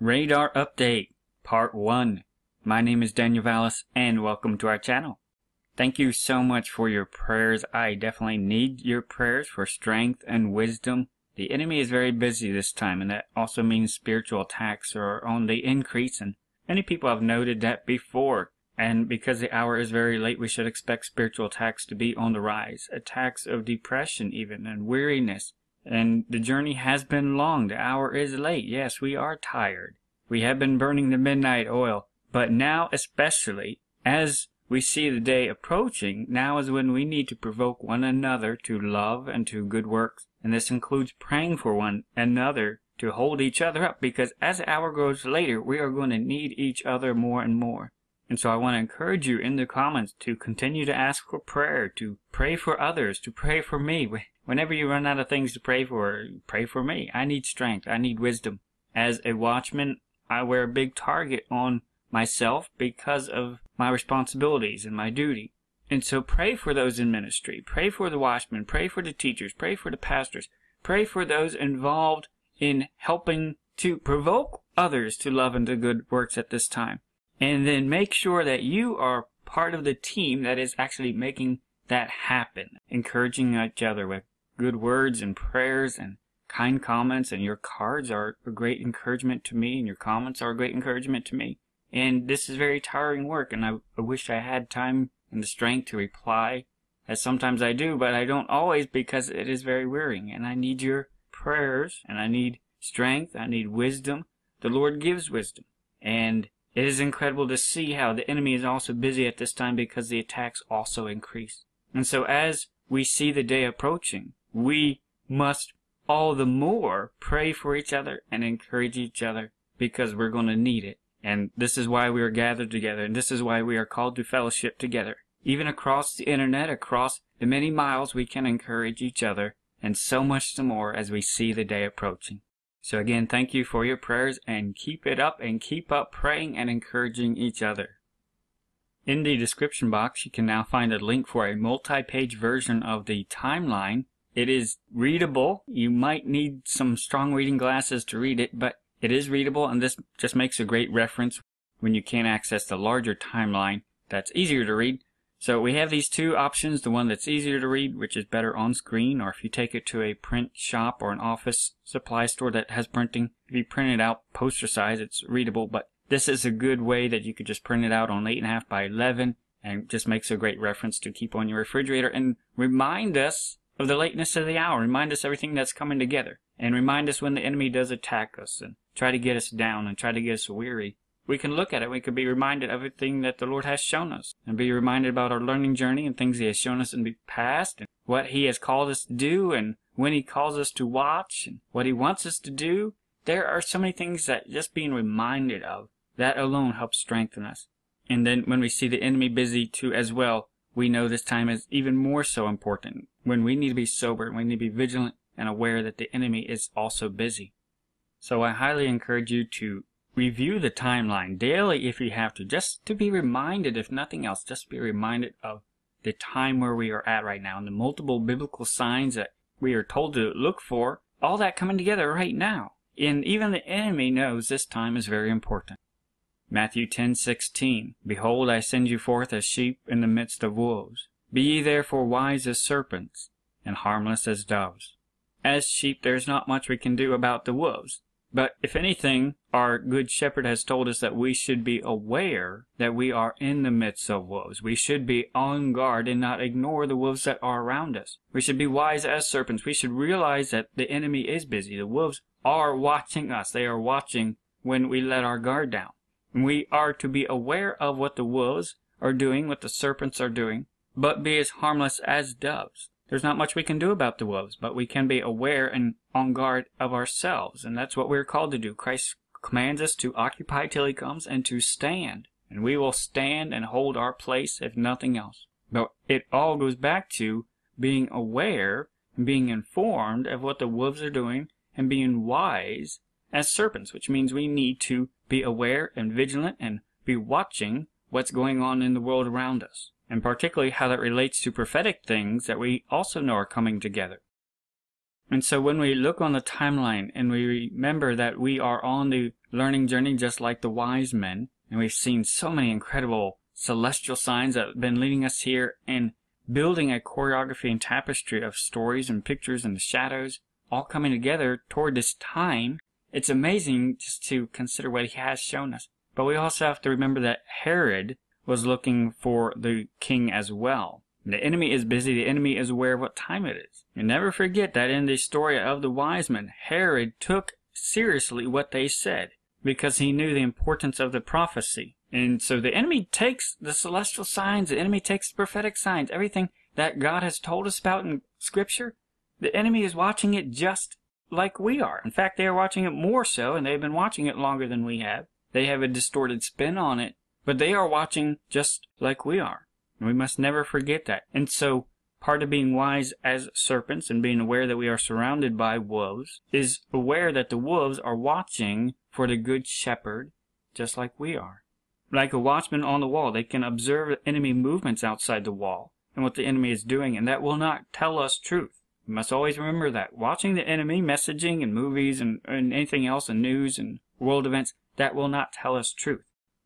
Radar Update, Part 1. My name is Daniel Vallis, and welcome to our channel. Thank you so much for your prayers. I definitely need your prayers for strength and wisdom. The enemy is very busy this time, and that also means spiritual attacks are on the increase, and many people have noted that before. And because the hour is very late, we should expect spiritual attacks to be on the rise. Attacks of depression even, and weariness. And the journey has been long. The hour is late. Yes, we are tired. We have been burning the midnight oil. But now especially, as we see the day approaching, now is when we need to provoke one another to love and to good works. And this includes praying for one another to hold each other up, because as the hour grows later, we are going to need each other more and more. And so I want to encourage you in the comments to continue to ask for prayer, to pray for others, to pray for me. Whenever you run out of things to pray for me. I need strength. I need wisdom. As a watchman, I wear a big target on myself because of my responsibilities and my duty. And so pray for those in ministry. Pray for the watchmen. Pray for the teachers. Pray for the pastors. Pray for those involved in helping to provoke others to love and to good works at this time. And then make sure that you are part of the team that is actually making that happen. Encouraging each other with good words and prayers and kind comments. And your cards are a great encouragement to me. And your comments are a great encouragement to me. And this is very tiring work. And I wish I had time and the strength to reply, as sometimes I do. But I don't always, because it is very wearying. And I need your prayers. And I need strength. I need wisdom. The Lord gives wisdom. And it is incredible to see how the enemy is also busy at this time, because the attacks also increase. And so as we see the day approaching, we must all the more pray for each other and encourage each other, because we're going to need it. And this is why we are gathered together, and this is why we are called to fellowship together. Even across the internet, across the many miles, we can encourage each other, and so much more as we see the day approaching. So again, thank you for your prayers, and keep it up, and keep up praying and encouraging each other. In the description box, you can now find a link for a multi-page version of the timeline. It is readable. You might need some strong reading glasses to read it, but it is readable, and this just makes a great reference when you can't access the larger timeline that's easier to read. So we have these two options, the one that's easier to read, which is better on screen, or if you take it to a print shop or an office supply store that has printing, if you print it out poster size, it's readable. But this is a good way that you could just print it out on 8.5 by 11, and just makes a great reference to keep on your refrigerator and remind us of the lateness of the hour, remind us everything that's coming together, and remind us when the enemy does attack us and try to get us down and try to get us weary. We can look at it. We could be reminded of everything that the Lord has shown us, and be reminded about our learning journey and things He has shown us in the past, and what He has called us to do, and when He calls us to watch, and what He wants us to do. There are so many things that just being reminded of, that alone helps strengthen us. And then when we see the enemy busy too as well, we know this time is even more so important, when we need to be sober, and we need to be vigilant and aware that the enemy is also busy. So I highly encourage you to review the timeline daily if you have to, just to be reminded, if nothing else, just be reminded of the time where we are at right now, and the multiple biblical signs that we are told to look for, all that coming together right now. And even the enemy knows this time is very important. Matthew 10:16, Behold, I send you forth as sheep in the midst of wolves. Be ye therefore wise as serpents, and harmless as doves. As sheep, there's not much we can do about the wolves. But if anything, our good shepherd has told us that we should be aware that we are in the midst of wolves. We should be on guard and not ignore the wolves that are around us. We should be wise as serpents. We should realize that the enemy is busy. The wolves are watching us. They are watching when we let our guard down. And we are to be aware of what the wolves are doing, what the serpents are doing, but be as harmless as doves. There's not much we can do about the wolves, but we can be aware and on guard of ourselves. And that's what we're called to do. Christ commands us to occupy till He comes and to stand. And we will stand and hold our place, if nothing else. But it all goes back to being aware and being informed of what the wolves are doing, and being wise as serpents, which means we need to be aware and vigilant and be watching what's going on in the world around us, and particularly how that relates to prophetic things that we also know are coming together. And so when we look on the timeline and we remember that we are on the learning journey just like the wise men, and we've seen so many incredible celestial signs that have been leading us here and building a choreography and tapestry of stories and pictures and the shadows all coming together toward this time. It's amazing just to consider what he has shown us. But we also have to remember that Herod was looking for the king as well. The enemy is busy. The enemy is aware of what time it is. And never forget that in the story of the wise men, Herod took seriously what they said because he knew the importance of the prophecy. And so the enemy takes the celestial signs, the enemy takes the prophetic signs, everything that God has told us about in Scripture. The enemy is watching it just like we are. In fact, they are watching it more so, and they've been watching it longer than we have. They have a distorted spin on it, but they are watching just like we are. And we must never forget that. And so part of being wise as serpents and being aware that we are surrounded by wolves is aware that the wolves are watching for the good shepherd just like we are. Like a watchman on the wall, they can observe enemy movements outside the wall and what the enemy is doing, and that will not tell us truth. We must always remember that. Watching the enemy, messaging and movies and anything else and news and world events, that will not tell us truth.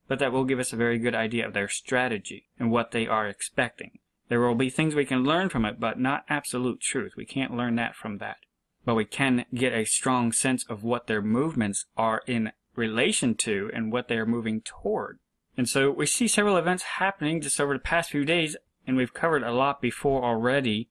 But that will give us a very good idea of their strategy and what they are expecting. There will be things we can learn from it, but not absolute truth. We can't learn that from that. But we can get a strong sense of what their movements are in relation to and what they are moving toward. And so we see several events happening just over the past few days, and we've covered a lot before already,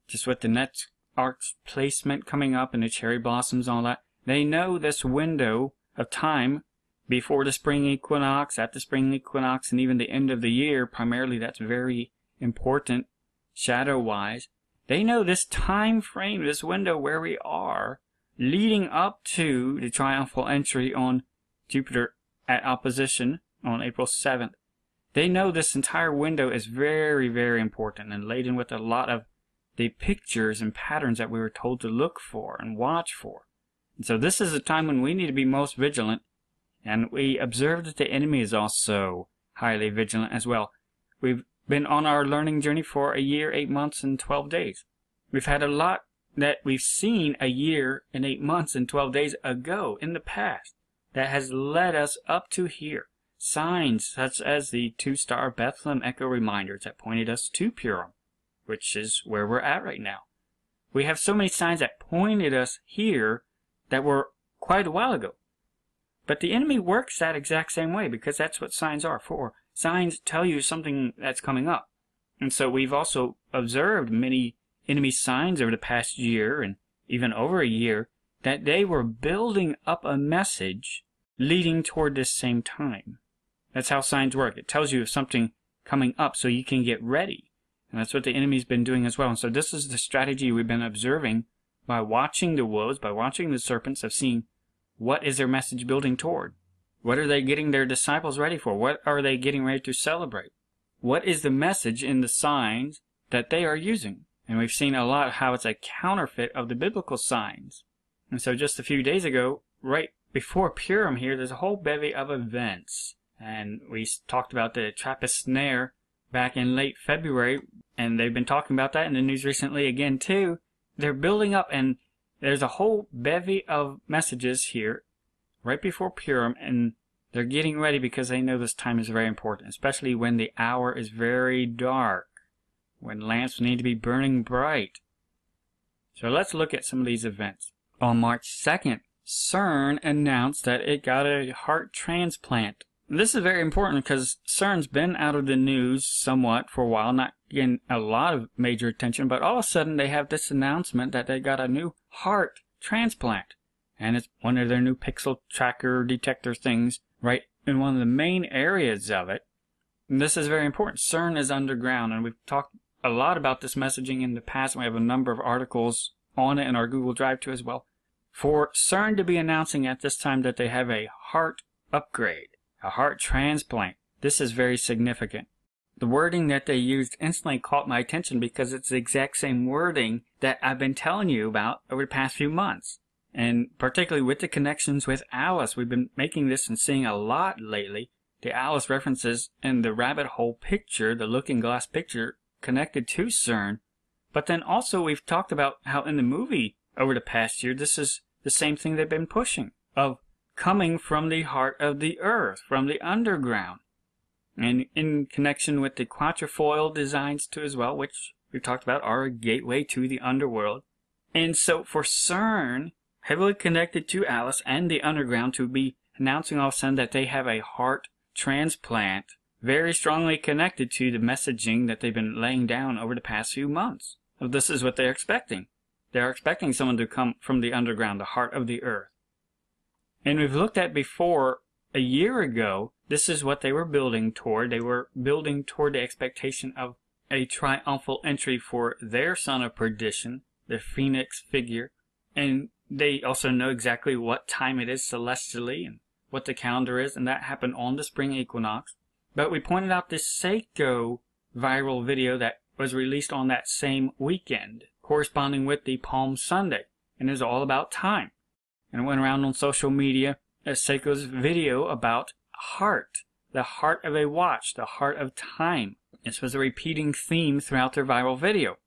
just with the net arch placement coming up and the cherry blossoms and all that. They know this window of time before the spring equinox, at the spring equinox, and even the end of the year. Primarily, that's very important shadow-wise. They know this time frame, this window where we are, leading up to the triumphal entry on Jupiter at opposition on April 7th. They know this entire window is very, very important and laden with a lot of the pictures and patterns that we were told to look for and watch for. And so this is a time when we need to be most vigilant, and we observe that the enemy is also highly vigilant as well. We've been on our learning journey for a year, 8 months, and 12 days. We've had a lot that we've seen a year and 8 months and 12 days ago in the past that has led us up to here. Signs such as the 2-star Bethlehem echo reminders that pointed us to Purim, which is where we're at right now. We have so many signs that pointed us here that were quite a while ago. But the enemy works that exact same way because that's what signs are for. Signs tell you something that's coming up. And so we've also observed many enemy signs over the past year and even over a year that they were building up a message leading toward this same time. That's how signs work. It tells you of something coming up so you can get ready. And that's what the enemy's been doing as well. And so this is the strategy we've been observing by watching the wolves, by watching the serpents, of seeing what is their message building toward. What are they getting their disciples ready for? What are they getting ready to celebrate? What is the message in the signs that they are using? And we've seen a lot how it's a counterfeit of the biblical signs. And so just a few days ago, right before Purim here, there's a whole bevy of events. And we talked about the Trappist snare back in late February, and they've been talking about that in the news recently again too. They're building up, and there's a whole bevy of messages here right before Purim, and they're getting ready because they know this time is very important, especially when the hour is very dark, when lamps need to be burning bright. So let's look at some of these events. On March 2nd, CERN announced that it got a heart transplant. This is very important because CERN's been out of the news somewhat for a while, not getting a lot of major attention, but all of a sudden they have this announcement that they got a new heart transplant. And it's one of their new pixel tracker detector things right in one of the main areas of it. And this is very important. CERN is underground, and we've talked a lot about this messaging in the past. We have a number of articles on it in our Google Drive too as well. For CERN to be announcing at this time that they have a heart upgrade, a heart transplant, this is very significant. The wording that they used instantly caught my attention because it's the exact same wording that I've been telling you about over the past few months. And particularly with the connections with Alice, we've been making this and seeing a lot lately. The Alice references and the rabbit hole picture, the looking glass picture connected to CERN. But then also we've talked about how in the movie over the past year, this is the same thing they've been pushing, of coming from the heart of the earth, from the underground. And in connection with the quatrefoil designs too as well, which we talked about are a gateway to the underworld. And so for CERN, heavily connected to Alice and the underground, to be announcing all of a sudden that they have a heart transplant, very strongly connected to the messaging that they've been laying down over the past few months. So this is what they're expecting. They're expecting someone to come from the underground, the heart of the earth. And we've looked at before, a year ago, this is what they were building toward. They were building toward the expectation of a triumphal entry for their son of perdition, the phoenix figure. And they also know exactly what time it is celestially and what the calendar is, and that happened on the spring equinox. But we pointed out this Seiko viral video that was released on that same weekend, corresponding with the Palm Sunday, and it was all about time. And it went around on social media as Seiko's video about heart, the heart of a watch, the heart of time. This was a repeating theme throughout their viral video.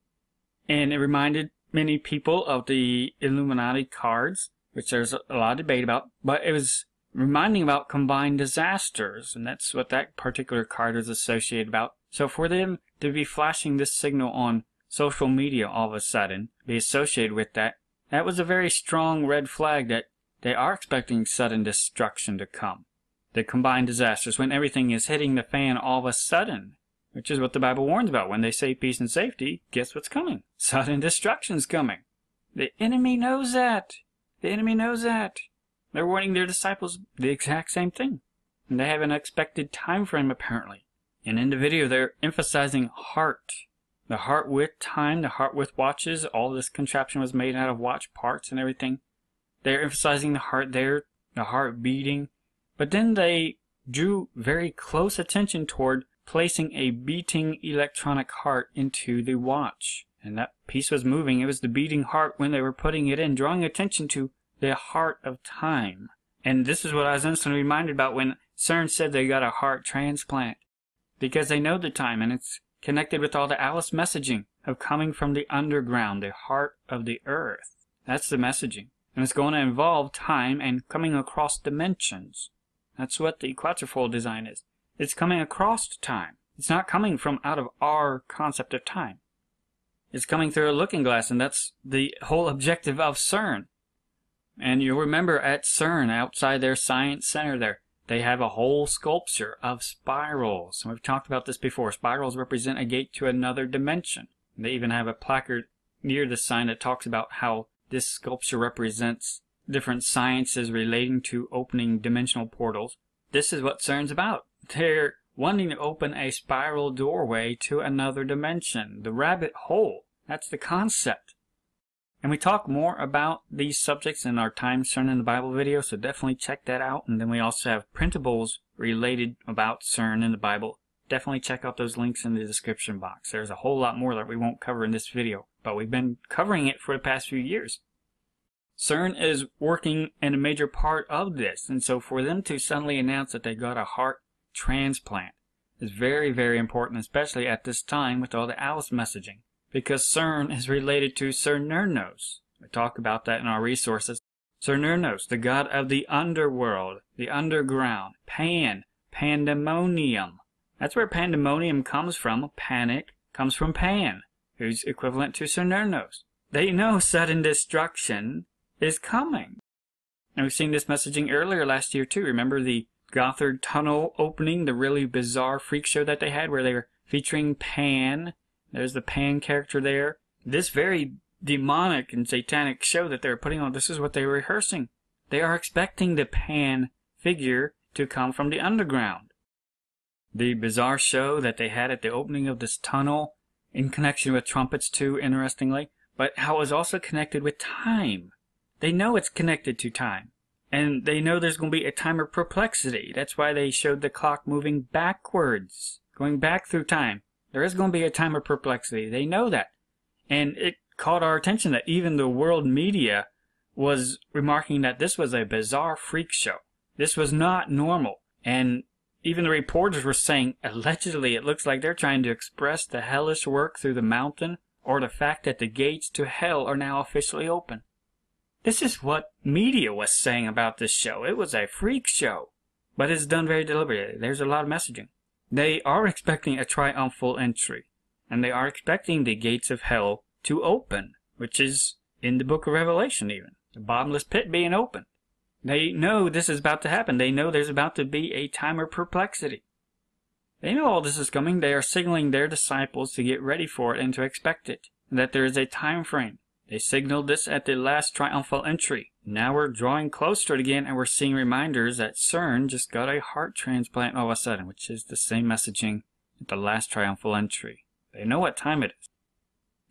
And it reminded many people of the Illuminati cards, which there's a lot of debate about, but it was reminding about combined disasters, and that's what that particular card is associated about. So for them to be flashing this signal on social media all of a sudden, be associated with that, that was a very strong red flag that they are expecting sudden destruction to come. The combined disasters, when everything is hitting the fan all of a sudden, which is what the Bible warns about. When they say peace and safety, guess what's coming? Sudden destruction's coming. The enemy knows that. The enemy knows that. They're warning their disciples the exact same thing. And they have an expected time frame apparently. And in the video they're emphasizing heart. The heart with time, the heart with watches. All this contraption was made out of watch parts and everything. They're emphasizing the heart there, the heart beating. But then they drew very close attention toward placing a beating electronic heart into the watch. And that piece was moving. It was the beating heart when they were putting it in, drawing attention to the heart of time. And this is what I was instantly reminded about when CERN said they got a heart transplant. Because they know the time, and it's connected with all the Alice messaging of coming from the underground, the heart of the earth. That's the messaging. And it's going to involve time and coming across dimensions. That's what the quatrefoil design is. It's coming across time. It's not coming from out of our concept of time. It's coming through a looking glass, and that's the whole objective of CERN. And you'll remember at CERN, outside their science center there, they have a whole sculpture of spirals. And we've talked about this before. Spirals represent a gate to another dimension. They even have a placard near the sign that talks about how this sculpture represents different sciences relating to opening dimensional portals. This is what CERN's about. They're wanting to open a spiral doorway to another dimension. The rabbit hole. That's the concept. And we talk more about these subjects in our Time CERN in the Bible video, so definitely check that out. And then we also have printables related about CERN in the Bible. Definitely check out those links in the description box. There's a whole lot more that we won't cover in this video, but we've been covering it for the past few years. CERN is working in a major part of this, and so for them to suddenly announce that they got a heart transplant is very, very important, especially at this time with all the Alice messaging, because CERN is related to Cernurnos. We talk about that in our resources. Cernurnos, the god of the underworld, the underground, pandemonium. That's where pandemonium comes from. Panic comes from Pan, who's equivalent to Cernurnos. They know sudden destruction is coming. And we've seen this messaging earlier last year too. Remember the Gothard Tunnel opening, the really bizarre freak show that they had where they were featuring Pan. There's the Pan character there. This very demonic and satanic show that they were putting on, this is what they were rehearsing. They are expecting the Pan figure to come from the underground. The bizarre show that they had at the opening of this tunnel, in connection with trumpets too, interestingly, but how it was also connected with time. They know it's connected to time. And they know there's going to be a time of perplexity. That's why they showed the clock moving backwards, going back through time. There is going to be a time of perplexity. They know that. And it caught our attention that even the world media was remarking that this was a bizarre freak show. This was not normal. And even the reporters were saying, allegedly, it looks like they're trying to express the hellish work through the mountain, or the fact that the gates to hell are now officially open. This is what media was saying about this show. It was a freak show, but it's done very deliberately. There's a lot of messaging. They are expecting a triumphal entry, and they are expecting the gates of hell to open, which is in the book of Revelation even. The bottomless pit being opened. They know this is about to happen. They know there's about to be a time of perplexity. They know all this is coming. They are signaling their disciples to get ready for it and to expect it, and that there is a time frame. They signaled this at the last triumphal entry. Now we're drawing close to it again, and we're seeing reminders that CERN just got a heart transplant all of a sudden, which is the same messaging at the last triumphal entry. They know what time it is,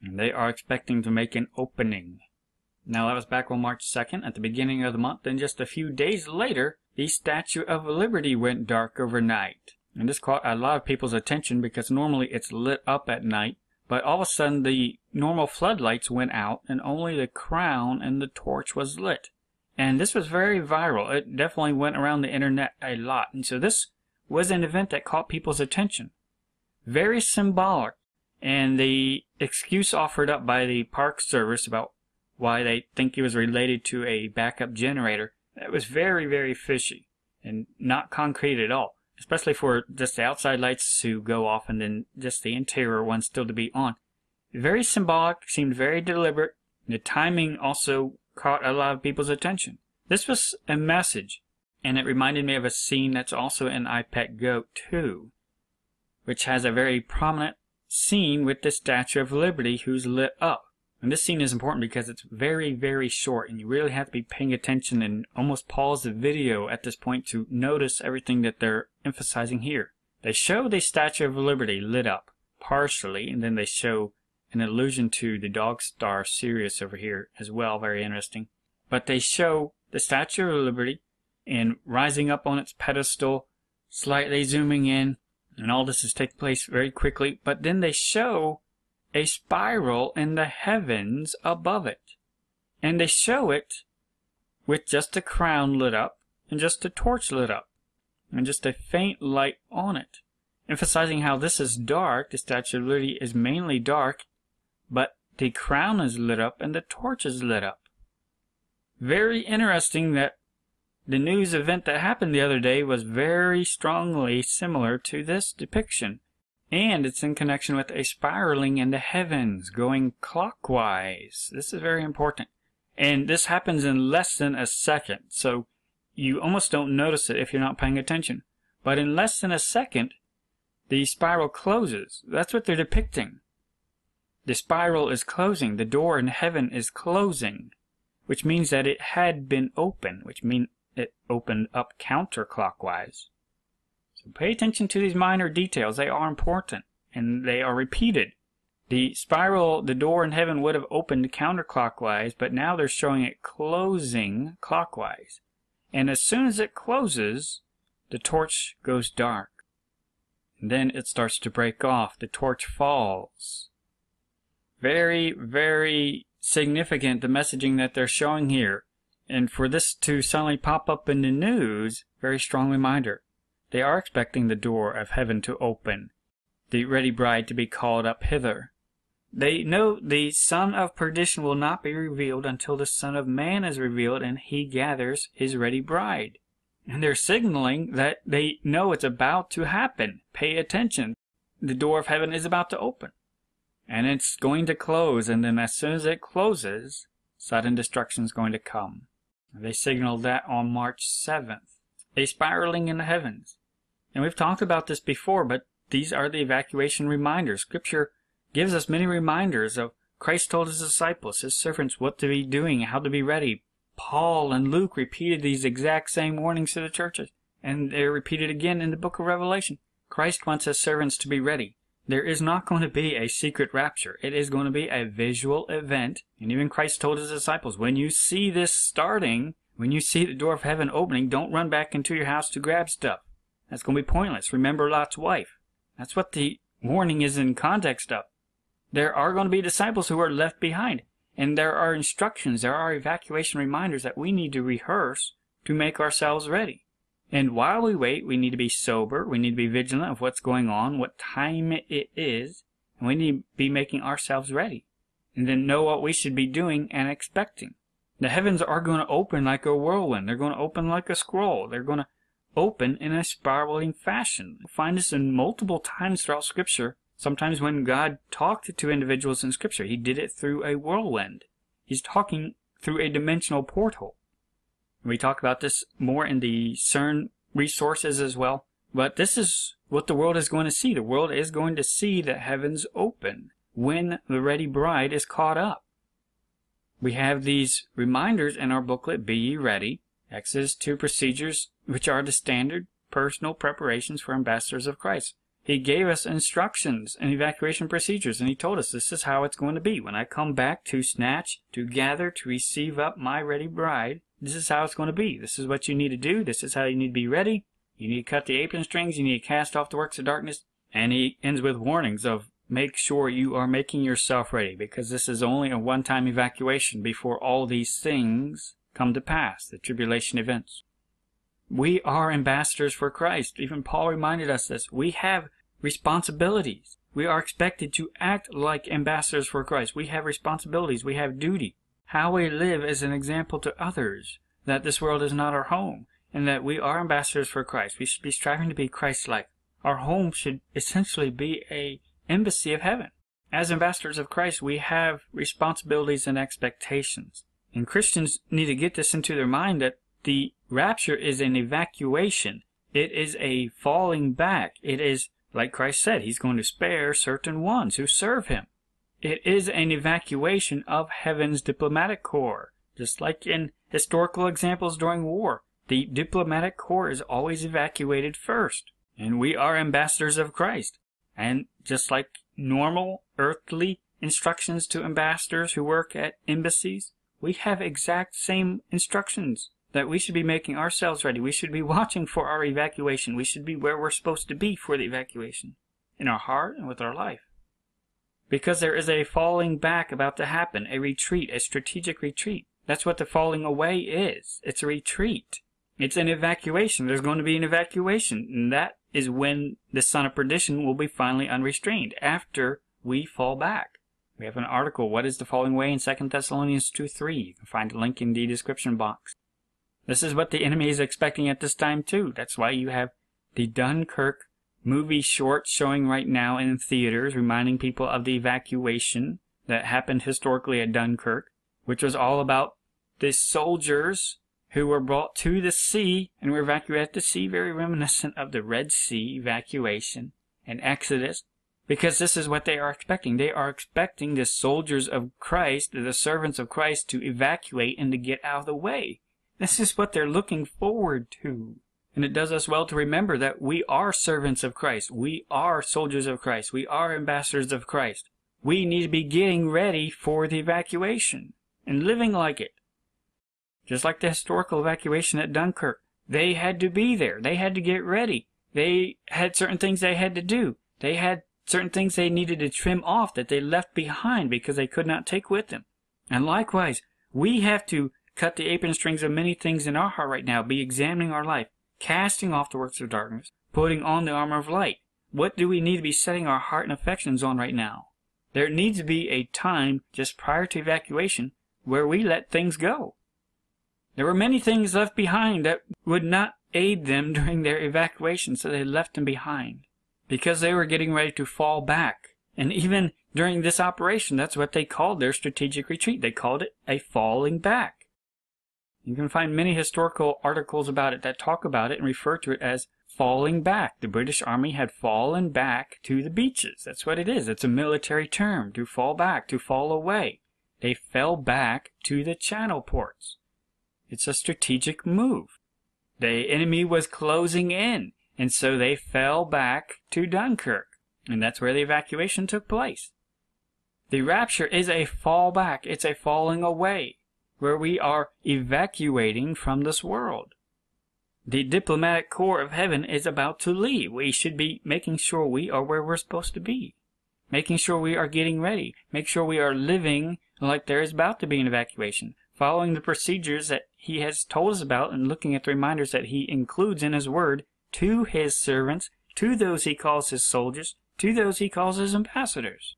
and they are expecting to make an opening. Now that was back on March 2nd at the beginning of the month, and just a few days later, the Statue of Liberty went dark overnight. And this caught a lot of people's attention because normally it's lit up at night, but all of a sudden the normal floodlights went out and only the crown and the torch was lit. And this was very viral. It definitely went around the internet a lot. And so this was an event that caught people's attention. Very symbolic. And the excuse offered up by the Park Service about why they think it was related to a backup generator, that was very, very fishy and not concrete at all. Especially for just the outside lights to go off and then just the interior ones still to be on. Very symbolic, seemed very deliberate. The timing also caught a lot of people's attention. This was a message, and it reminded me of a scene that's also in I Pet Goat 2, which has a very prominent scene with the Statue of Liberty who's lit up. And this scene is important because it's very, very short, and you really have to be paying attention and almost pause the video at this point to notice everything that they're emphasizing here. They show the Statue of Liberty lit up, partially, and then they show an allusion to the dog star Sirius over here as well, very interesting. But they show the Statue of Liberty and rising up on its pedestal, slightly zooming in, and all this is taking place very quickly, but then they show a spiral in the heavens above it. And they show it with just a crown lit up and just a torch lit up and just a faint light on it, emphasizing how this is dark. The Statue of Liberty is mainly dark, but the crown is lit up and the torch is lit up. Very interesting that the news event that happened the other day was very strongly similar to this depiction. And it's in connection with a spiraling in the heavens, going clockwise. This is very important. And this happens in less than a second, so you almost don't notice it if you're not paying attention. But in less than a second, the spiral closes. That's what they're depicting. The spiral is closing. The door in heaven is closing, which means that it had been open, which means it opened up counterclockwise. Pay attention to these minor details. They are important, and they are repeated. The spiral, the door in heaven would have opened counterclockwise, but now they're showing it closing clockwise. And as soon as it closes, the torch goes dark. And then it starts to break off. The torch falls. Very, very significant, the messaging that they're showing here. And for this to suddenly pop up in the news, very strong reminder. They are expecting the door of heaven to open, the ready bride to be called up hither. They know the son of perdition will not be revealed until the Son of Man is revealed and he gathers his ready bride. And they're signaling that they know it's about to happen. Pay attention. The door of heaven is about to open. And it's going to close, and then as soon as it closes, sudden destruction is going to come. They signaled that on March 7th. A spiraling in the heavens. And we've talked about this before, but these are the evacuation reminders. Scripture gives us many reminders of Christ told his disciples, his servants, what to be doing, how to be ready. Paul and Luke repeated these exact same warnings to the churches, and they're repeated again in the book of Revelation. Christ wants his servants to be ready. There is not going to be a secret rapture. It is going to be a visual event. And even Christ told his disciples, when you see this starting, when you see the door of heaven opening, don't run back into your house to grab stuff. That's going to be pointless. Remember Lot's wife. That's what the warning is in context of. There are going to be disciples who are left behind. And there are instructions, there are evacuation reminders that we need to rehearse to make ourselves ready. And while we wait, we need to be sober, we need to be vigilant of what's going on, what time it is, and we need to be making ourselves ready. And then know what we should be doing and expecting. The heavens are going to open like a whirlwind. They're going to open like a scroll. They're going to open in a spiraling fashion. We find this in multiple times throughout Scripture. Sometimes when God talked to individuals in Scripture, He did it through a whirlwind. He's talking through a dimensional portal. We talk about this more in the CERN resources as well. But this is what the world is going to see. The world is going to see the heavens open when the ready bride is caught up. We have these reminders in our booklet, Be Ye Ready, Exodus 2 procedures, which are the standard personal preparations for ambassadors of Christ. He gave us instructions and evacuation procedures, and He told us this is how it's going to be. When I come back to snatch, to gather, to receive up my ready bride, this is how it's going to be. This is what you need to do. This is how you need to be ready. You need to cut the apron strings. You need to cast off the works of darkness. And He ends with warnings of make sure you are making yourself ready, because this is only a one-time evacuation before all these things come to pass, the tribulation events. We are ambassadors for Christ. Even Paul reminded us this. We have responsibilities. We are expected to act like ambassadors for Christ. We have responsibilities. We have duty. How we live is an example to others that this world is not our home and that we are ambassadors for Christ. We should be striving to be Christ-like. Our home should essentially be an embassy of heaven. As ambassadors of Christ, we have responsibilities and expectations. And Christians need to get this into their mind that the rapture is an evacuation. It is a falling back. It is, like Christ said, He's going to spare certain ones who serve Him. It is an evacuation of heaven's diplomatic corps. Just like in historical examples during war, the diplomatic corps is always evacuated first. And we are ambassadors of Christ. And just like normal earthly instructions to ambassadors who work at embassies, we have exact same instructions that we should be making ourselves ready. We should be watching for our evacuation. We should be where we're supposed to be for the evacuation, in our heart and with our life. Because there is a falling back about to happen, a retreat, a strategic retreat. That's what the falling away is. It's a retreat. It's an evacuation. There's going to be an evacuation, and that is when the son of perdition will be finally unrestrained, after we fall back. We have an article, What is the Falling Away, in 2 Thessalonians 2:3. You can find a link in the description box. This is what the enemy is expecting at this time too. That's why you have the Dunkirk movie short showing right now in theaters, reminding people of the evacuation that happened historically at Dunkirk, which was all about the soldiers who were brought to the sea and were evacuated at the sea, very reminiscent of the Red Sea evacuation and Exodus, because this is what they are expecting. They are expecting the soldiers of Christ, the servants of Christ, to evacuate and to get out of the way. This is what they're looking forward to. And it does us well to remember that we are servants of Christ. We are soldiers of Christ. We are ambassadors of Christ. We need to be getting ready for the evacuation and living like it. Just like the historical evacuation at Dunkirk. They had to be there. They had to get ready. They had certain things they had to do. They had certain things they needed to trim off that they left behind because they could not take with them. And likewise, we have to cut the apron strings of many things in our heart right now, be examining our life, casting off the works of darkness, putting on the armor of light. What do we need to be setting our heart and affections on right now? There needs to be a time just prior to evacuation where we let things go. There were many things left behind that would not aid them during their evacuation, so they left them behind because they were getting ready to fall back. And even during this operation, that's what they called their strategic retreat. They called it a falling back. You can find many historical articles about it that talk about it and refer to it as falling back. The British Army had fallen back to the beaches. That's what it is. It's a military term, to fall back, to fall away. They fell back to the channel ports. It's a strategic move. The enemy was closing in, and so they fell back to Dunkirk. And that's where the evacuation took place. The rapture is a fall back. It's a falling away, where we are evacuating from this world. The diplomatic corps of heaven is about to leave. We should be making sure we are where we're supposed to be. Making sure we are getting ready. Make sure we are living like there is about to be an evacuation. Following the procedures that He has told us about and looking at the reminders that He includes in His Word to His servants, to those He calls His soldiers, to those He calls His ambassadors.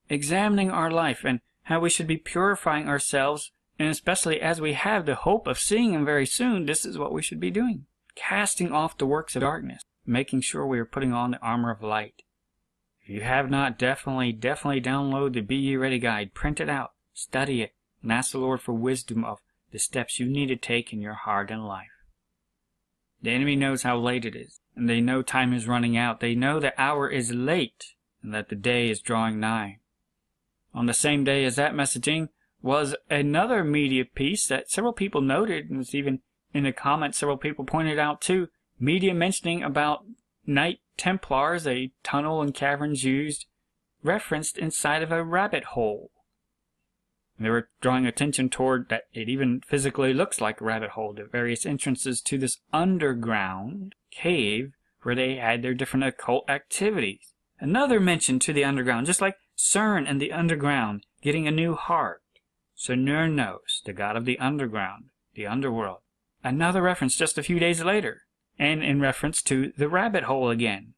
Examining our life and how we should be purifying ourselves And especially as we have the hope of seeing him very soon, this is what we should be doing. Casting off the works of darkness, making sure we are putting on the armor of light. If you have not, definitely download the Be Ye Ready guide, print it out, study it, and ask the Lord for wisdom of the steps you need to take in your heart and life. The enemy knows how late it is, and they know time is running out. They know the hour is late, and that the day is drawing nigh. On the same day as that messaging was another media piece that several people noted, and was even in the comments several people pointed out too, media mentioning about Knight Templars, a tunnel and caverns used, referenced inside of a rabbit hole. They were drawing attention toward that it even physically looks like a rabbit hole, the various entrances to this underground cave where they had their different occult activities. Another mention to the underground, just like CERN and the underground getting a new heart. Cernurnos, the god of the underground, the underworld. Another reference just a few days later, and in reference to the rabbit hole again,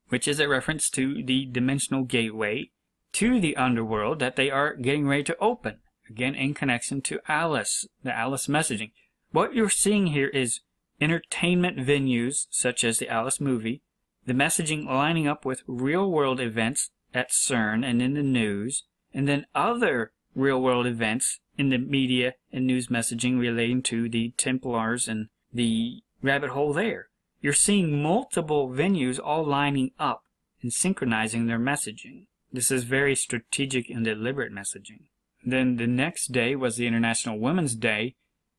which is a reference to the dimensional gateway to the underworld that they are getting ready to open, again in connection to Alice, the Alice messaging. What you're seeing here is entertainment venues, such as the Alice movie, the messaging lining up with real-world events at CERN and in the news, and then other real-world events in the media and news messaging relating to the Templars and the rabbit hole there. You're seeing multiple venues all lining up and synchronizing their messaging. This is very strategic and deliberate messaging. Then the next day was the International Women's Day,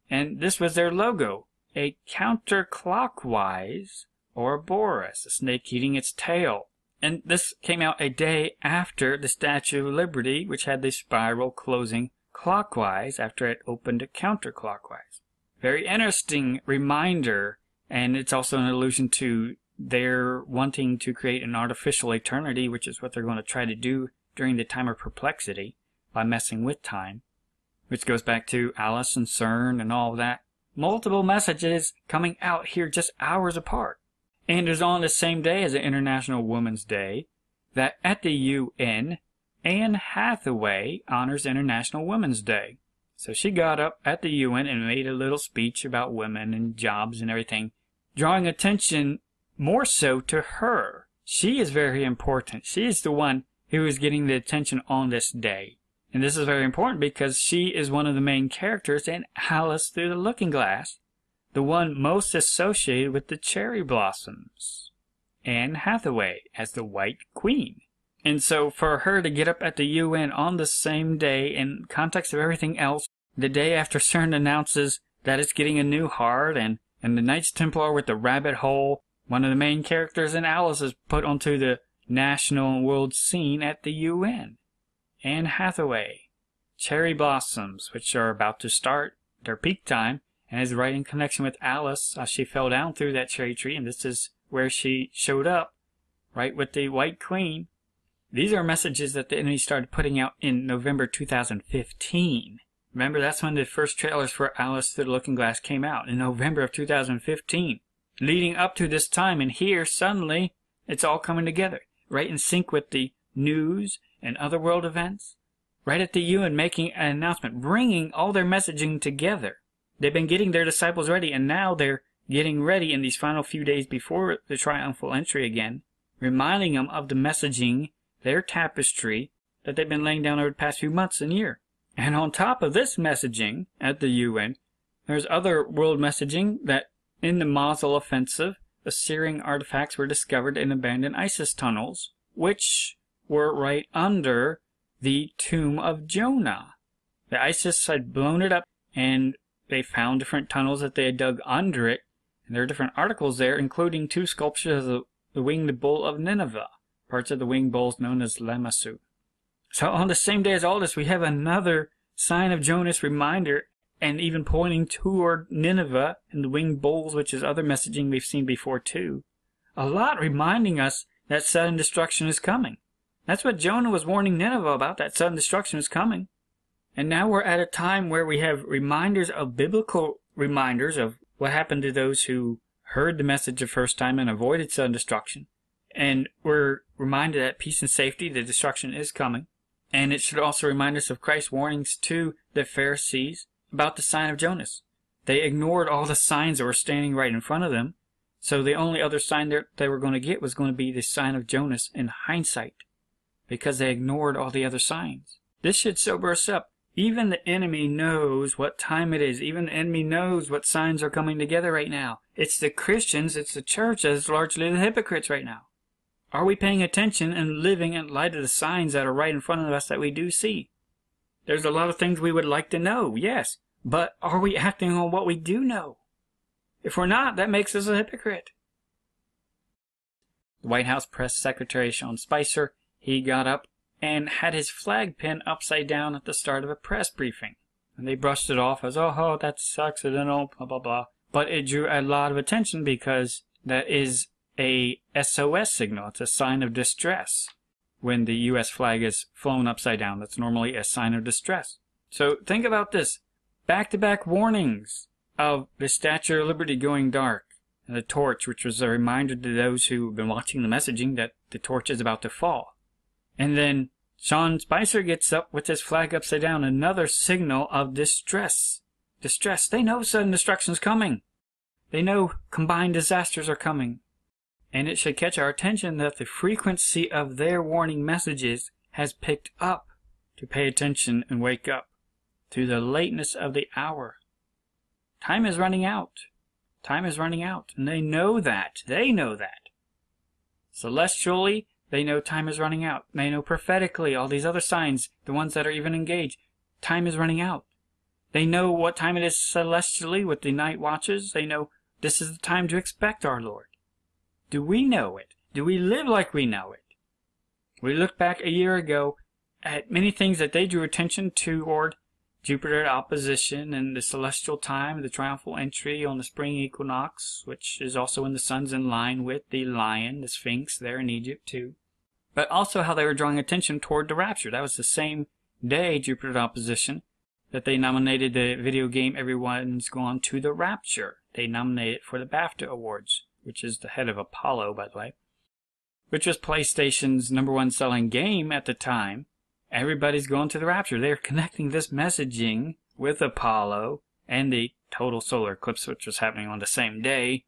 and this was their logo, a counterclockwise Ouroboros, a snake eating its tail. And this came out a day after the Statue of Liberty, which had the spiral closing clockwise after it opened counterclockwise. Very interesting reminder, and it's also an allusion to their wanting to create an artificial eternity, which is what they're going to try to do during the time of perplexity by messing with time, which goes back to Alice and CERN and all of that. Multiple messages coming out here just hours apart. And it was on the same day as the International Women's Day that at the UN, Anne Hathaway honors International Women's Day. So she got up at the UN and made a little speech about women and jobs and everything, drawing attention more so to her. She is very important. She is the one who is getting the attention on this day. And this is very important because she is one of the main characters in Alice Through the Looking Glass, the one most associated with the cherry blossoms. Anne Hathaway as the White Queen. And so for her to get up at the UN on the same day, in context of everything else, the day after CERN announces that it's getting a new heart, and the Knights Templar with the rabbit hole, one of the main characters in Alice is put onto the national and world scene at the UN. Anne Hathaway. Cherry blossoms, which are about to start their peak time, and is right in connection with Alice as she fell down through that cherry tree, and this is where she showed up, right with the White Queen. These are messages that the enemy started putting out in November 2015. Remember, that's when the first trailers for Alice Through the Looking Glass came out, in November of 2015. Leading up to this time, and here, suddenly, it's all coming together, right in sync with the news and other world events. Right at the UN making an announcement, bringing all their messaging together. They've been getting their disciples ready, and now they're getting ready in these final few days before the triumphal entry again, reminding them of the messaging, their tapestry, that they've been laying down over the past few months and year. And on top of this messaging at the UN, there's other world messaging that in the Mosul offensive, Assyrian artifacts were discovered in abandoned ISIS tunnels, which were right under the tomb of Jonah. The ISIS had blown it up, and they found different tunnels that they had dug under it, and there are different articles there, including 2 sculptures of the winged bull of Nineveh, parts of the winged bulls known as Lamassu. So on the same day as all this, we have another sign of Jonas reminder, and even pointing toward Nineveh and the winged bulls, which is other messaging we've seen before too. A lot reminding us that sudden destruction is coming. That's what Jonah was warning Nineveh about, that sudden destruction is coming. And now we're at a time where we have reminders of biblical reminders of what happened to those who heard the message the first time and avoided sudden destruction. And we're reminded that peace and safety, the destruction is coming. And it should also remind us of Christ's warnings to the Pharisees about the sign of Jonas. They ignored all the signs that were standing right in front of them, so the only other sign they were going to get was going to be the sign of Jonas in hindsight, because they ignored all the other signs. This should sober us up. Even the enemy knows what time it is. Even the enemy knows what signs are coming together right now. It's the Christians, it's the church that is largely the hypocrites right now. Are we paying attention and living in light of the signs that are right in front of us that we do see? There's a lot of things we would like to know, yes, but are we acting on what we do know? If we're not, that makes us a hypocrite. The White House Press Secretary Sean Spicer, he got up and had his flag pinned upside down at the start of a press briefing. And they brushed it off as, oh, that's accidental, blah, blah, blah. But it drew a lot of attention because that is a SOS signal. It's a sign of distress. When the U.S. flag is flown upside down, that's normally a sign of distress. So think about this. Back-to-back warnings of the Statue of Liberty going dark and the torch, which was a reminder to those who have been watching the messaging that the torch is about to fall. And then Sean Spicer gets up with his flag upside down, another signal of distress. Distress. They know sudden destruction is coming. They know combined disasters are coming. And it should catch our attention that the frequency of their warning messages has picked up to pay attention and wake up to the lateness of the hour. Time is running out. Time is running out. And they know that. They know that. Celestially, they know time is running out. They know prophetically, all these other signs, the ones that are even engaged, time is running out. They know what time it is celestially with the night watches. They know this is the time to expect our Lord. Do we know it? Do we live like we know it? We looked back a year ago at many things that they drew attention toward Jupiter at opposition and the celestial time, the triumphal entry on the spring equinox, which is also when the sun's in line with the lion, the Sphinx there in Egypt too. But also how they were drawing attention toward the rapture. That was the same day, Jupiter at opposition, that they nominated the video game Everyone's Gone to the Rapture. They nominated it for the BAFTA Awards, which is the head of Apollo, by the way, which was PlayStation's #1 selling game at the time. Everybody's going to the rapture. They're connecting this messaging with Apollo and the total solar eclipse, which was happening on the same day,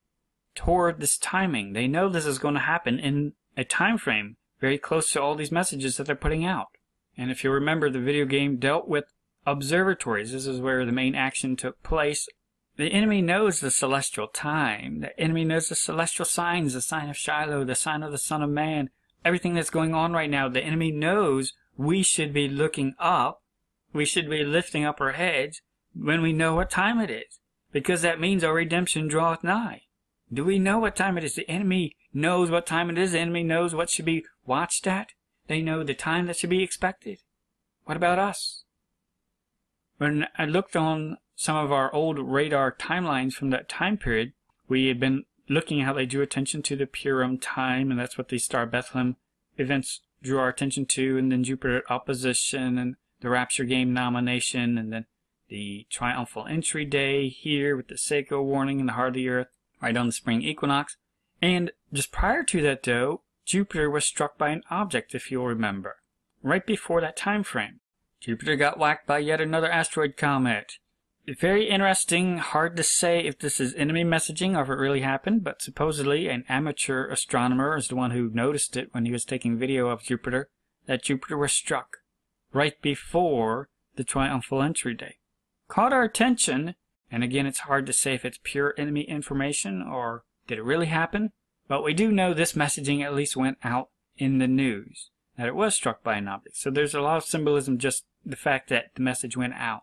toward this timing. They know this is going to happen in a time frame very close to all these messages that they're putting out. And if you remember, the video game dealt with observatories. This is where the main action took place. The enemy knows the celestial time. The enemy knows the celestial signs, the sign of Shiloh, the sign of the Son of Man, everything that's going on right now. The enemy knows we should be looking up. We should be lifting up our heads when we know what time it is, because that means our redemption draweth nigh. Do we know what time it is? The enemy knows what time it is. The enemy knows what should be watched at. They know the time that should be expected. What about us? When I looked on some of our old radar timelines from that time period, we had been looking at how they drew attention to the Purim time, and that's what the Star of Bethlehem events drew our attention to, and then Jupiter at opposition, and the Rapture game nomination, and then the triumphal entry day here with the Seiko warning in the heart of the earth, right on the spring equinox. And just prior to that, though, Jupiter was struck by an object, if you'll remember, right before that time frame. Jupiter got whacked by yet another asteroid comet. Very interesting, hard to say if this is enemy messaging or if it really happened, but supposedly an amateur astronomer is the one who noticed it when he was taking video of Jupiter, that Jupiter was struck right before the triumphal entry day. Caught our attention, and again it's hard to say if it's pure enemy information or did it really happen, but we do know this messaging at least went out in the news, that it was struck by an object. So there's a lot of symbolism, just the fact that the message went out.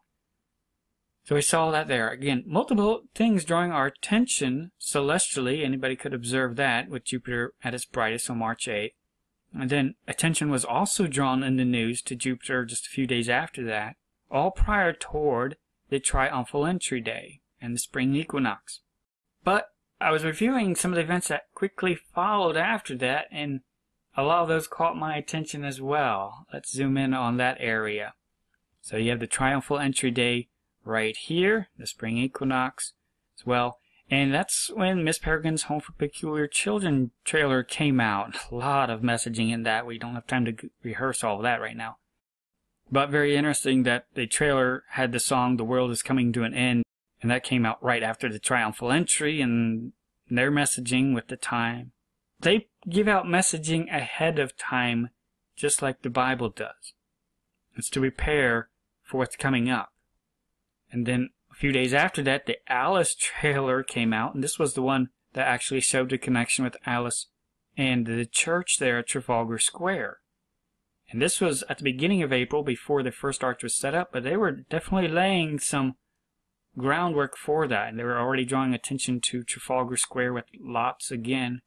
So we saw that there. Again, multiple things drawing our attention celestially. Anybody could observe that with Jupiter at its brightest on March 8th. And then attention was also drawn in the news to Jupiter just a few days after that, all prior toward the triumphal entry day and the spring equinox. But I was reviewing some of the events that quickly followed after that, and a lot of those caught my attention as well. Let's zoom in on that area. So you have the triumphal entry day right here, the spring equinox as well. And that's when Miss Peregrine's Home for Peculiar Children trailer came out. A lot of messaging in that. We don't have time to rehearse all of that right now. But very interesting that the trailer had the song The World Is Coming to an End, and that came out right after the triumphal entry and their messaging with the time. They give out messaging ahead of time just like the Bible does. It's to prepare for what's coming up. And then a few days after that, the Alice trailer came out, and this was the one that actually showed the connection with Alice and the church there at Trafalgar Square. And this was at the beginning of April before the first arch was set up, but they were definitely laying some groundwork for that, and they were already drawing attention to Trafalgar Square with lots again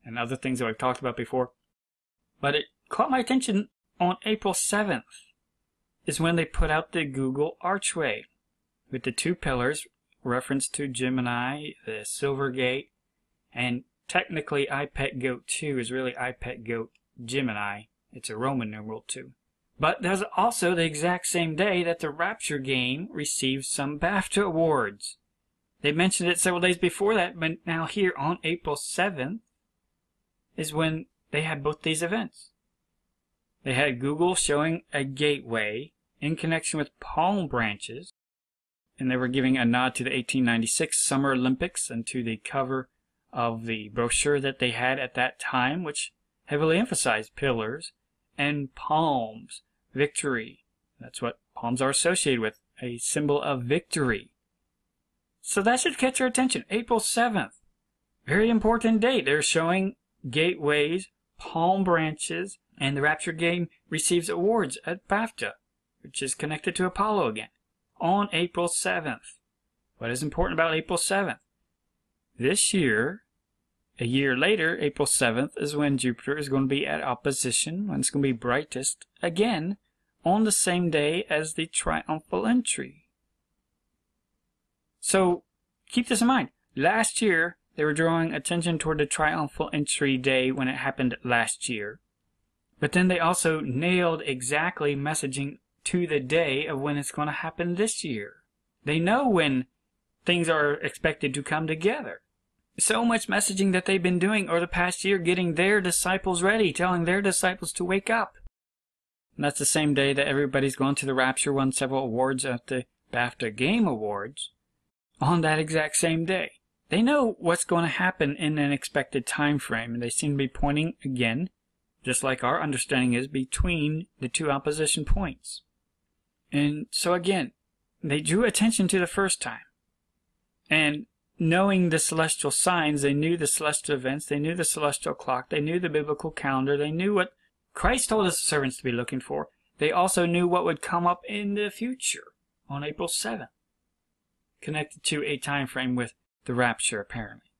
and other things that we've talked about before. But it caught my attention on April 7th is when they put out the Google archway with the two pillars, reference to Gemini, the Silver Gate, and technically iPet Goat 2 is really iPet Goat Gemini. It's a Roman numeral 2. But there's also the exact same day that the Rapture game received some BAFTA awards. They mentioned it several days before that, but now here on April 7th is when they had both these events. They had Google showing a gateway in connection with palm branches, and they were giving a nod to the 1896 Summer Olympics and to the cover of the brochure that they had at that time, which heavily emphasized pillars and palms, victory. That's what palms are associated with, a symbol of victory. So that should catch your attention. April 7th. Very important date. They're showing gateways, palm branches, and the Rapture game receives awards at BAFTA, which is connected to Apollo again, on April 7th. What is important about April 7th? This year, a year later, April 7th, is when Jupiter is going to be at opposition, when it's going to be brightest, again, on the same day as the triumphal entry. So, keep this in mind. Last year, they were drawing attention toward the triumphal entry day when it happened last year. But then they also nailed exactly messaging to the day of when it's going to happen this year. They know when things are expected to come together. So much messaging that they've been doing over the past year, getting their disciples ready, telling their disciples to wake up. And that's the same day that everybody's going to the Rapture, won several awards at the BAFTA Game Awards, on that exact same day. They know what's going to happen in an expected time frame, and they seem to be pointing again, just like our understanding is, between the two opposition points. And so again, they drew attention to the first time. And knowing the celestial signs, they knew the celestial events, they knew the celestial clock, they knew the biblical calendar, they knew what Christ told his servants to be looking for. They also knew what would come up in the future on April 7th, connected to a time frame with the rapture, apparently.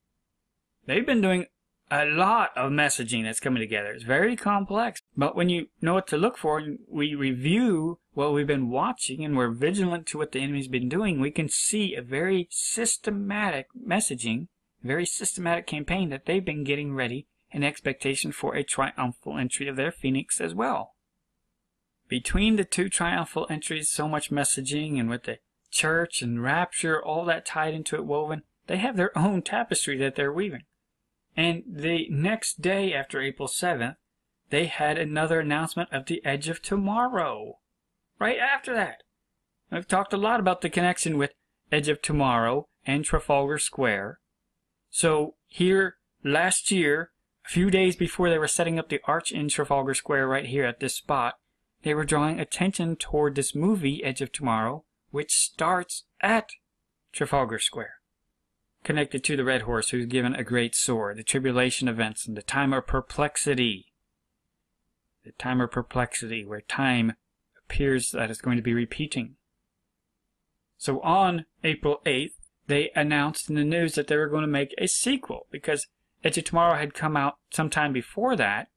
They've been doing a lot of messaging that's coming together. It's very complex, but when you know what to look for, and we review what we've been watching, and we're vigilant to what the enemy's been doing, we can see a very systematic messaging, very systematic campaign that they've been getting ready in expectation for a triumphal entry of their phoenix as well. Between the two triumphal entries, so much messaging, and with the church and rapture, all that tied into it, woven, they have their own tapestry that they're weaving. And the next day after April 7th, they had another announcement of the Edge of Tomorrow. Right after that. I've talked a lot about the connection with Edge of Tomorrow and Trafalgar Square. So here, last year, a few days before they were setting up the arch in Trafalgar Square right here at this spot, they were drawing attention toward this movie, Edge of Tomorrow, which starts at Trafalgar Square, connected to the Red Horse, who's given a great sword, the tribulation events, and the time of perplexity. The time of perplexity, where time appears that it's going to be repeating. So on April 8th, they announced in the news that they were going to make a sequel, because Edge of Tomorrow had come out sometime before that.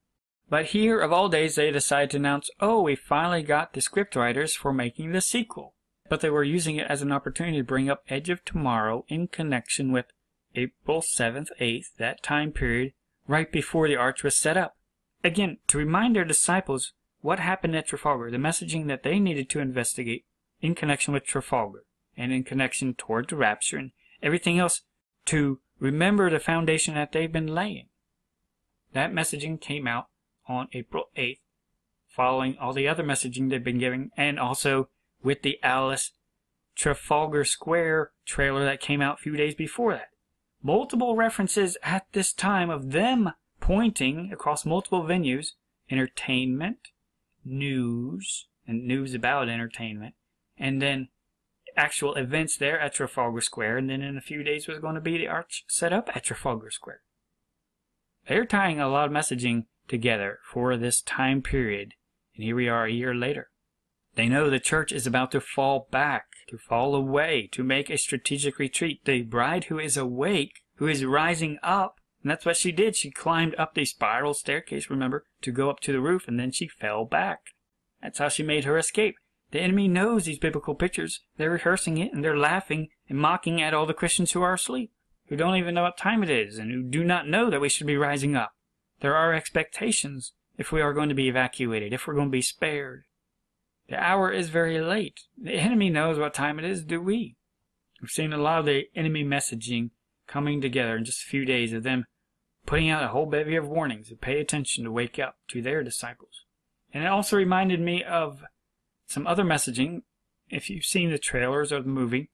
But here, of all days, they decided to announce, oh, we finally got the scriptwriters for making the sequel. But they were using it as an opportunity to bring up Edge of Tomorrow in connection with April 7th, 8th, that time period, right before the arch was set up. Again, to remind their disciples what happened at Trafalgar, the messaging that they needed to investigate in connection with Trafalgar, and in connection toward the rapture, and everything else, to remember the foundation that they've been laying. That messaging came out on April 8th following all the other messaging they've been giving, and also with the Alice Trafalgar Square trailer that came out a few days before that. Multiple references at this time of them pointing across multiple venues, entertainment, news, and news about entertainment, and then actual events there at Trafalgar Square, and then in a few days was going to be the arch set up at Trafalgar Square. They're tying a lot of messaging together for this time period, and here we are a year later. They know the church is about to fall back, to fall away, to make a strategic retreat. The bride who is awake, who is rising up, and that's what she did. She climbed up the spiral staircase, remember, to go up to the roof, and then she fell back. That's how she made her escape. The enemy knows these biblical pictures. They're rehearsing it, and they're laughing and mocking at all the Christians who are asleep, who don't even know what time it is, and who do not know that we should be rising up. There are expectations if we are going to be evacuated, if we're going to be spared. The hour is very late. The enemy knows what time it is, do we? We've seen a lot of the enemy messaging coming together in just a few days of them putting out a whole bevy of warnings to pay attention, to wake up to their disciples. And it also reminded me of some other messaging. If you've seen the trailers of the movie,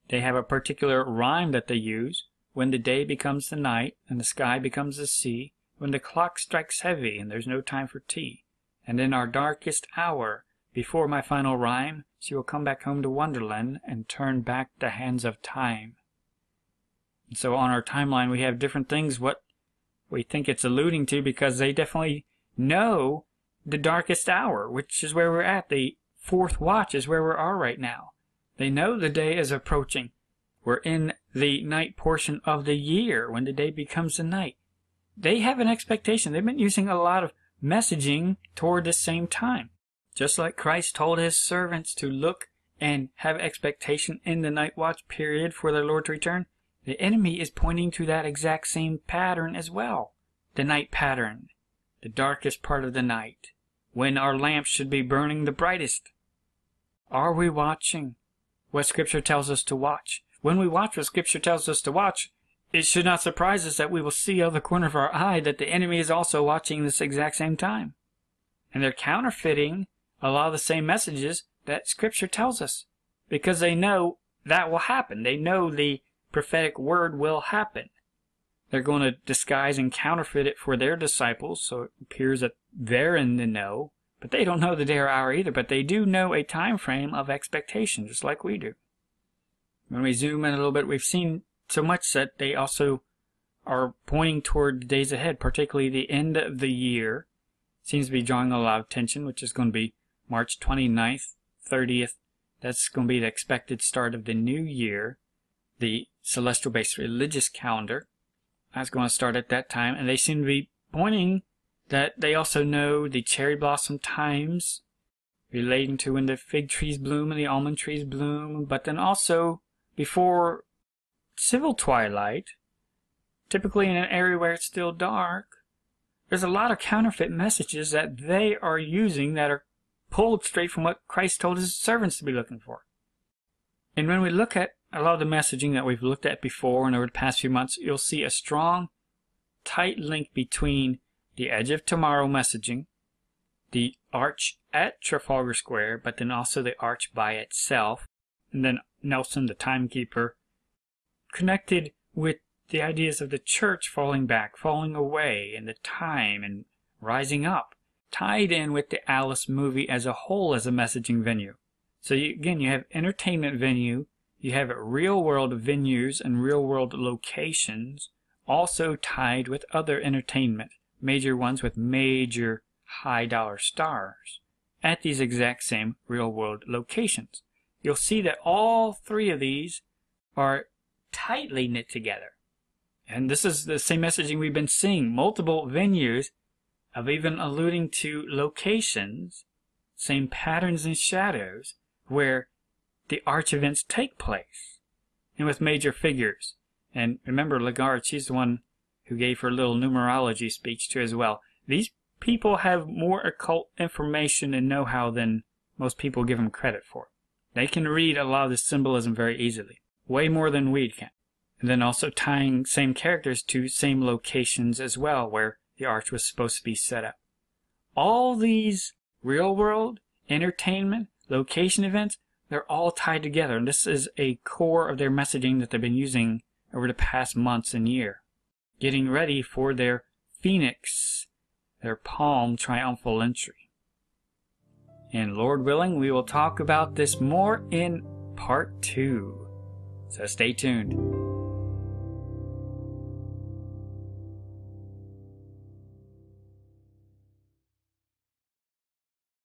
they have a particular rhyme that they use. When the day becomes the night and the sky becomes the sea, when the clock strikes heavy and there's no time for tea, and in our darkest hour, before my final rhyme, she will come back home to Wonderland and turn back the hands of time. And so on our timeline we have different things what we think it's alluding to, because they definitely know the darkest hour, which is where we're at. The fourth watch is where we are right now. They know the day is approaching. We're in the night portion of the year when the day becomes the night. They have an expectation. They've been using a lot of messaging toward the same time. Just like Christ told his servants to look and have expectation in the night watch period for their Lord to return, the enemy is pointing to that exact same pattern as well. The night pattern, the darkest part of the night, when our lamps should be burning the brightest. Are we watching what Scripture tells us to watch? When we watch what Scripture tells us to watch, it should not surprise us that we will see out of the corner of our eye that the enemy is also watching this exact same time. And they're counterfeiting a lot of the same messages that Scripture tells us, because they know that will happen. They know the prophetic word will happen. They're going to disguise and counterfeit it for their disciples, so it appears that they're in the know, but they don't know the day or hour either, but they do know a time frame of expectation, just like we do. When we zoom in a little bit, we've seen so much that they also are pointing toward the days ahead, particularly the end of the year. Seems to be drawing a lot of attention, which is going to be March 29th, 30th. That's going to be the expected start of the new year. The celestial-based religious calendar is going to start at that time, and they seem to be pointing that they also know the cherry blossom times relating to when the fig trees bloom and the almond trees bloom, but then also before civil twilight, typically in an area where it's still dark. There's a lot of counterfeit messages that they are using that are pulled straight from what Christ told his servants to be looking for. And when we look at a lot of the messaging that we've looked at before and over the past few months, you'll see a strong, tight link between the Edge of Tomorrow messaging, the arch at Trafalgar Square, but then also the arch by itself, and then Nelson, the timekeeper, connected with the ideas of the church falling back, falling away, and the time, and rising up, tied in with the Alice movie as a whole as a messaging venue. So again, you have entertainment venue, you have real-world venues and real-world locations, also tied with other entertainment, major ones with major high-dollar stars, at these exact same real-world locations. You'll see that all three of these are tightly knit together. And this is the same messaging we've been seeing. Multiple venues of even alluding to locations, same patterns and shadows, where the arch events take place. And with major figures. And remember, Lagarde, she's the one who gave her little numerology speech too as well. These people have more occult information and know-how than most people give them credit for. They can read a lot of the symbolism very easily. Way more than we can. And then also tying same characters to same locations as well, where the arch was supposed to be set up. All these real world, entertainment, location events, they're all tied together. And this is a core of their messaging that they've been using over the past months and year. Getting ready for their Phoenix, their Palm triumphal entry. And Lord willing, we will talk about this more in part 2. So stay tuned.